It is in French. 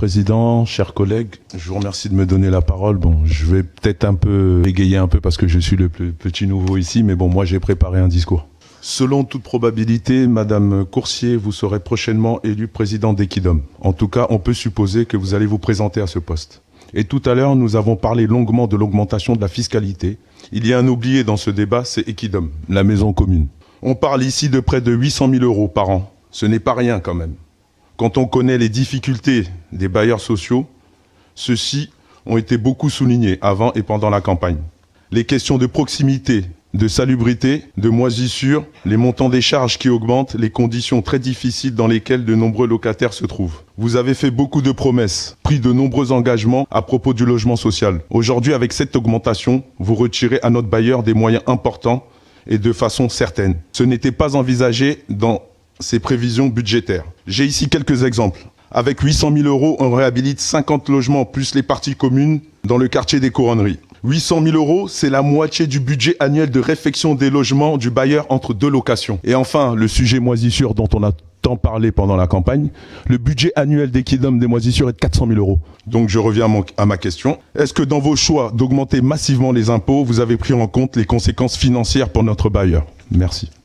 Président, chers collègues, je vous remercie de me donner la parole. Bon, je vais peut-être un peu égayer un peu parce que je suis le petit nouveau ici, mais bon, moi j'ai préparé un discours. Selon toute probabilité, Madame Coursier, vous serez prochainement élue présidente d'Equidom. En tout cas, on peut supposer que vous allez vous présenter à ce poste. Et tout à l'heure, nous avons parlé longuement de l'augmentation de la fiscalité. Il y a un oublié dans ce débat, c'est Equidom, la maison commune. On parle ici de près de 800 000 € par an. Ce n'est pas rien quand même. Quand on connaît les difficultés des bailleurs sociaux, ceux-ci ont été beaucoup soulignés avant et pendant la campagne. Les questions de proximité, de salubrité, de moisissure, les montants des charges qui augmentent, les conditions très difficiles dans lesquelles de nombreux locataires se trouvent. Vous avez fait beaucoup de promesses, pris de nombreux engagements à propos du logement social. Aujourd'hui, avec cette augmentation, vous retirez à notre bailleur des moyens importants et de façon certaine. Ce n'était pas envisagé dans ces prévisions budgétaires. J'ai ici quelques exemples. Avec 800 000 €, on réhabilite 50 logements plus les parties communes dans le quartier des Couronneries. 800 000 €, c'est la moitié du budget annuel de réfection des logements du bailleur entre deux locations. Et enfin, le sujet moisissure dont on a tant parlé pendant la campagne, le budget annuel d'Equidom des moisissures est de 400 000 €. Donc je reviens à ma question. Est-ce que dans vos choix d'augmenter massivement les impôts, vous avez pris en compte les conséquences financières pour notre bailleur? Merci.